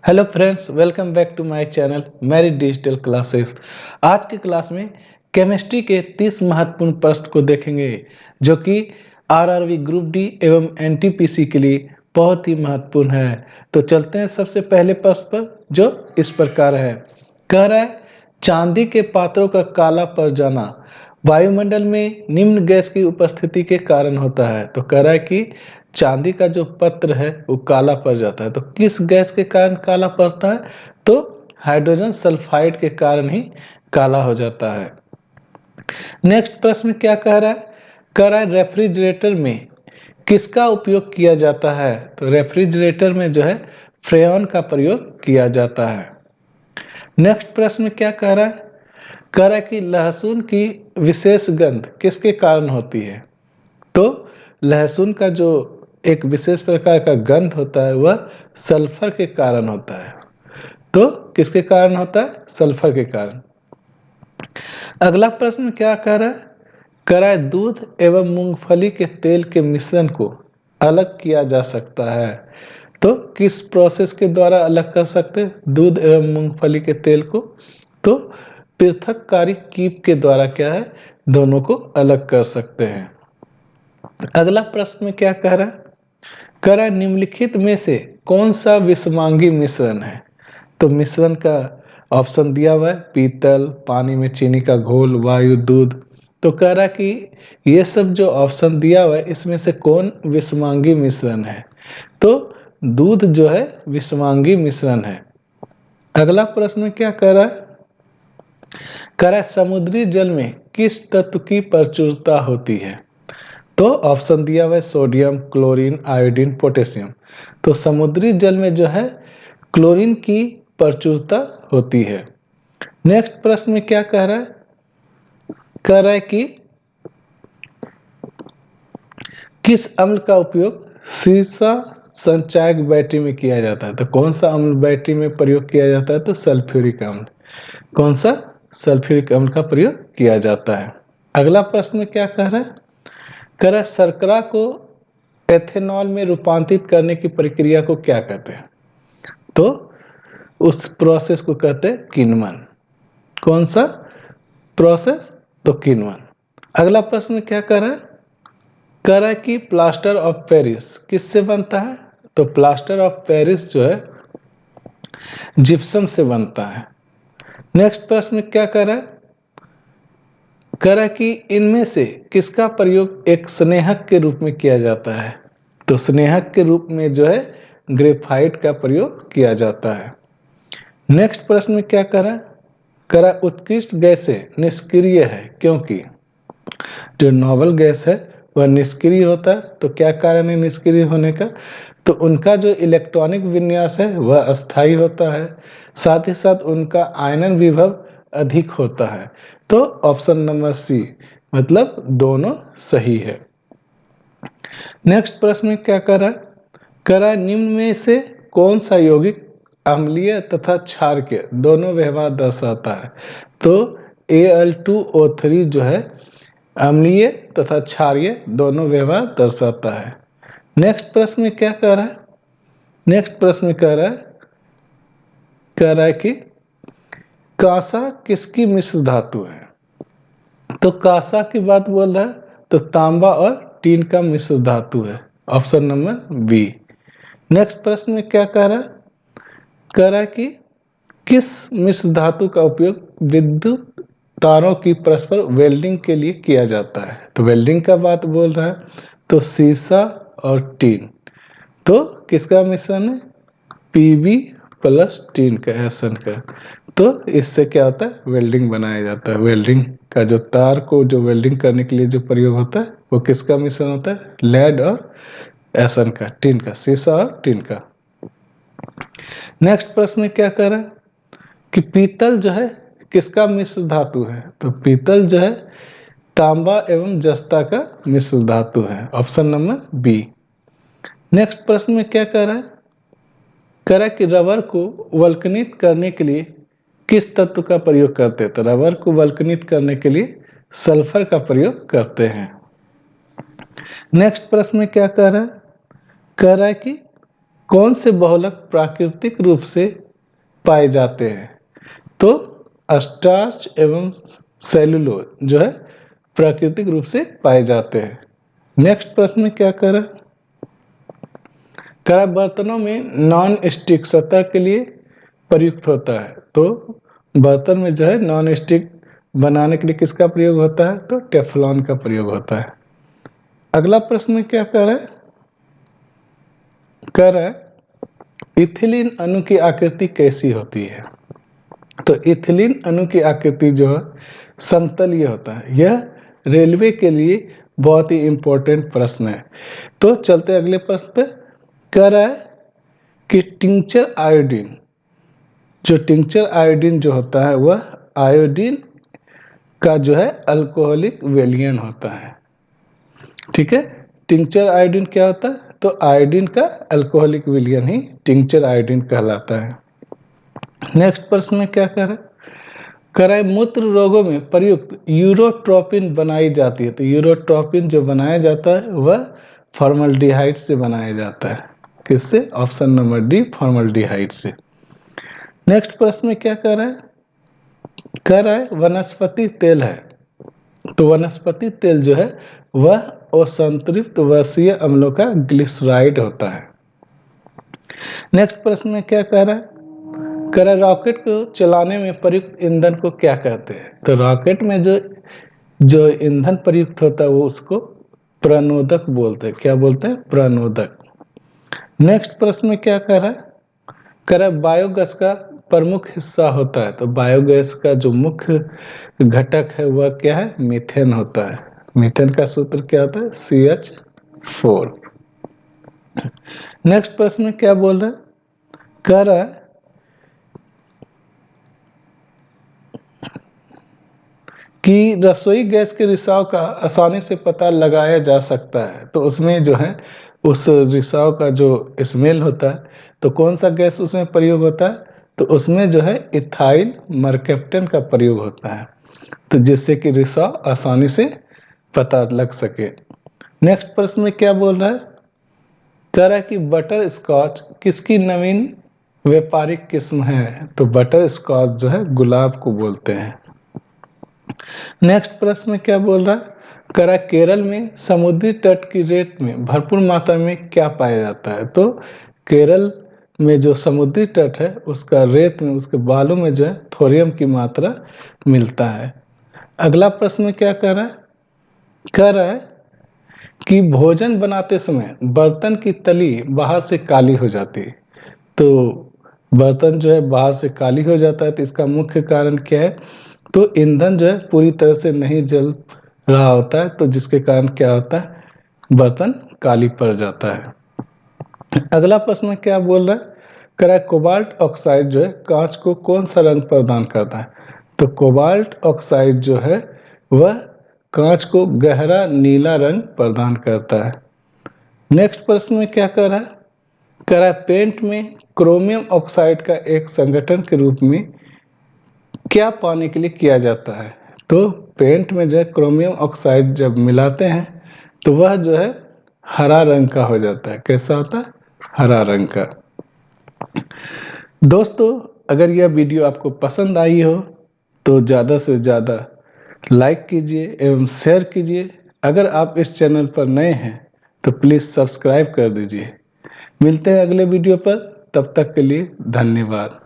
Hello friends, welcome back to my channel मेरी digital classes. आज की क्लास में केमिस्ट्री के 30 महत्वपूर्ण प्रश्न को देखेंगे जो कि आरआरबी ग्रुप डी एवं एनटीपीसी के लिए बहुत ही महत्वपूर्ण है। तो चलते हैं सबसे पहले प्रश्न पर, जो इस प्रकार है। कह रहा है, चांदी के पात्रों का काला पड़ जाना वायुमंडल में निम्न गैस की उपस्थिति के कारण होता है। तो कह रहा है कि चांदी का जो पत्र है वो काला पड़ जाता है। तो किस गैस के कारण काला पड़ता है? तो हाइड्रोजन सल्फाइड के कारण ही काला हो जाता है। नेक्स्ट प्रश्न क्या कह रहा है? कह रहा है रेफ्रिजरेटर में किसका उपयोग किया जाता है? तो रेफ्रिजरेटर में जो है फ्रेयॉन का प्रयोग किया जाता है। नेक्स्ट प्रश्न क्या कह रहा है? कह रहा है कि लहसुन की विशेष गंध किसके कारण होती है? तो लहसुन का जो एक विशेष प्रकार का गंध होता है वह सल्फर के कारण होता है। तो किसके कारण होता है? सल्फर के कारण। अगला प्रश्न क्या कह रहा है? कह रहा है दूध एवं मूंगफली के तेल के मिश्रण को अलग किया जा सकता है। तो किस प्रोसेस के द्वारा अलग कर सकते हैं दूध एवं मूंगफली के तेल को? तो पृथक्कारी कीप के द्वारा क्या है, दोनों को अलग कर सकते हैं। अगला प्रश्न में क्या कह रहा है? कह रहा है निम्नलिखित में से कौन सा विषमांगी मिश्रण है? तो मिश्रण का ऑप्शन दिया हुआ है, पीतल, पानी में चीनी का घोल, वायु, दूध। तो कह रहा है कि ये सब जो ऑप्शन दिया हुआ है इसमें से कौन विषमांगी मिश्रण है? तो दूध जो है विषमांगी मिश्रण है। अगला प्रश्न क्या कह रहा है? कह रहा है समुद्री जल में किस तत्व की प्रचुरता होती है? तो ऑप्शन दिया हुआ है सोडियम, क्लोरीन, आयोडीन, पोटेशियम। तो समुद्री जल में जो है क्लोरीन की प्रचुरता होती है। नेक्स्ट प्रश्न में क्या कह रहा है? कह रहा है कि किस अम्ल का उपयोग सीसा संचायक बैटरी में किया जाता है? तो कौन सा अम्ल बैटरी में प्रयोग किया जाता है? तो सल्फ्यूरिक अम्ल। कौन सा? सल्फ्यूरिक अम्ल का प्रयोग किया जाता है। अगला प्रश्न क्या कह रहा है? कह रहा है शर्करा को एथेनॉल में रूपांतरित करने की प्रक्रिया को क्या कहते हैं? तो उस प्रोसेस को कहते हैं किण्वन। कौन सा प्रोसेस? तो किण्वन। अगला प्रश्न क्या कर रहा है? कह रहा है कि प्लास्टर ऑफ पेरिस किससे बनता है? तो प्लास्टर ऑफ पेरिस जो है जिप्सम से बनता है। नेक्स्ट प्रश्न क्या कर रहा है? कह रहा है कि इनमें से किसका प्रयोग एक स्नेहक के रूप में किया जाता है? तो स्नेहक के रूप में जो है ग्रेफाइट का प्रयोग किया जाता है। नेक्स्ट प्रश्न में क्या कह रहा है? कह रहा है उत्कृष्ट गैसें निष्क्रिय है क्योंकि जो नॉवल गैस है वह निष्क्रिय होता है। तो क्या कारण है निष्क्रिय होने का? तो उनका जो इलेक्ट्रॉनिक विन्यास है वह अस्थायी होता है, साथ ही साथ उनका आयनन विभव अधिक होता है। तो ऑप्शन नंबर सी, मतलब दोनों सही है। नेक्स्ट प्रश्न में क्या कर रहा है? कह रहा है निम्न में से कौन सा यौगिक अम्लीय तथा क्षारकीय दोनों व्यवहार दर्शाता है? तो Al2O3 जो है अम्लीय तथा क्षारीय दोनों व्यवहार दर्शाता है। नेक्स्ट प्रश्न में क्या कह रहा है? नेक्स्ट प्रश्न में कह रहा है कि कांसा किसकी मिश्र धातु है? तो कांसा की बात बोल रहा है, तो तांबा और टीन का मिश्र धातु है। Option number B. नेक्स्ट प्रश्न में क्या कह रहा है? कह रहा है कि किस मिश्र धातु का उपयोग विद्युत तारों की परस्पर वेल्डिंग के लिए किया जाता है? तो वेल्डिंग का बात बोल रहा है, तो सीसा और टीन। तो किसका मिश्रण है? पीबी प्लस टीन का, एसन का। तो इससे क्या होता है? वेल्डिंग बनाया जाता है। वेल्डिंग का जो तार को जो वेल्डिंग करने के लिए जो प्रयोग होता है वो किसका मिश्रण होता है? लेड और एसन का, टीन का, सीसा और टीन का। नेक्स्ट प्रश्न में क्या कह रहा है कि पीतल जो है किसका मिश्र धातु है? तो पीतल जो है तांबा एवं जस्ता का मिश्र धातु है। Option number B. नेक्स्ट प्रश्न में क्या कह रहा है? कह रहा है कि रबर को वल्कनित करने के लिए किस तत्व का प्रयोग करते हैं? तो रबर को वल्कनित करने के लिए सल्फर का प्रयोग करते हैं। नेक्स्ट प्रश्न में क्या कह रहा है? कह रहा है कि कौन से बहुलक प्राकृतिक रूप से पाए जाते हैं? तो स्टार्च एवं सेलुलोज जो है प्राकृतिक रूप से पाए जाते हैं। नेक्स्ट प्रश्न में क्या कह रहा है? कह रहा बर्तनों में नॉन स्टिक सतह के लिए प्रयुक्त होता है। तो बर्तन में जो है नॉन स्टिक बनाने के लिए किसका प्रयोग होता है? तो टेफ्लॉन का प्रयोग होता है। अगला प्रश्न क्या कह रहा है? कह रहा है इथिलीन अणु की आकृति कैसी होती है? तो इथिलीन अणु की आकृति जो है समतलीय होता है। यह रेलवे के लिए बहुत ही इंपॉर्टेंट प्रश्न है। तो चलते अगले प्रश्न पे। कह रहा है कि टिंचर आयोडीन जो होता है वह आयोडीन का जो है अल्कोहलिक विलयन होता है। ठीक है, टिंचर आयोडीन क्या होता है? तो आयोडीन का अल्कोहलिक विलयन ही टिंचर आयोडीन कहलाता है। नेक्स्ट प्रश्न में क्या कह रहा है? कह रहा है मूत्र रोगों में प्रयुक्त यूरोट्रोपिन बनाई जाती है। तो यूरोट्रोपिन जो बनाया जाता है वह फॉर्मल्डिहाइड से बनाया जाता है। किससे? ऑप्शन नंबर डी, फॉर्मल्डिहाइड से। नेक्स्ट प्रश्न में क्या कह रहा है? कह रहा है वनस्पति तेल है। तो वनस्पति तेल जो है वह असंतृप्त वसीय अम्लों का ग्लिसराइड होता है। नेक्स्ट प्रश्न में क्या कह रहा है? कह रहा है रॉकेट को चलाने में प्रयुक्त ईंधन को क्या कहते हैं? तो रॉकेट में जो ईंधन प्रयुक्त होता है वो उसको प्रणोदक बोलते हैं। क्या बोलते हैं? प्रणोदक। नेक्स्ट प्रश्न में क्या कह रहा है? कह रहा है बायोगैस का प्रमुख हिस्सा होता है। तो बायोगैस का जो मुख्य घटक है वह क्या है? मीथेन होता है। मीथेन का सूत्र क्या होता है? CH4। नेक्स्ट प्रश्न में क्या बोल रहा है? कह रहा है कि रसोई गैस के रिसाव का आसानी से पता लगाया जा सकता है। तो उसमें जो है उस रिसाव का जो स्मेल होता है, तो कौन सा गैस उसमें प्रयोग होता है? तो उसमें जो है इथाइल मरकैप्टन का प्रयोग होता है, तो जिससे कि रिसाव आसानी से पता लग सके। नेक्स्ट प्रश्न में क्या बोल रहा है? कह रहा है कि बटर स्कॉच किसकी नवीन व्यापारिक किस्म है? तो बटर स्कॉच जो है गुलाब को बोलते हैं। नेक्स्ट प्रश्न में क्या बोल रहा है? कह रहा है केरल में समुद्री तट की रेत में भरपूर मात्रा में क्या पाया जाता है? तो केरल में जो समुद्री तट है उसका रेत में, उसके बालू में जो है थोरियम की मात्रा मिलता है। अगला प्रश्न में क्या कह रहा है? कह रहा है कि भोजन बनाते समय बर्तन की तली बाहर से काली हो जाती है। तो बर्तन जो है बाहर से काली हो जाता है, तो इसका मुख्य कारण क्या है? तो ईंधन जो है पूरी तरह से नहीं जल रहा होता है, तो जिसके कारण क्या होता है? बर्तन काली पड़ जाता है। अगला प्रश्न में क्या बोल रहा है? कह रहा है कोबाल्ट ऑक्साइड जो है कांच को कौन सा रंग प्रदान करता है? तो कोबाल्ट ऑक्साइड जो है वह कांच को गहरा नीला रंग प्रदान करता है। नेक्स्ट प्रश्न में क्या कह रहा है? कह रहा है पेंट में क्रोमियम ऑक्साइड का एक संगठन के रूप में क्या पाने के लिए किया जाता है? तो पेंट में जो है क्रोमियम ऑक्साइड जब मिलाते हैं तो वह जो है हरा रंग का हो जाता है। कैसा होता है? हरा रंग का। दोस्तों, अगर यह वीडियो आपको पसंद आई हो तो ज़्यादा से ज़्यादा लाइक कीजिए एवं शेयर कीजिए। अगर आप इस चैनल पर नए हैं तो प्लीज़ सब्सक्राइब कर दीजिए। मिलते हैं अगले वीडियो पर, तब तक के लिए धन्यवाद।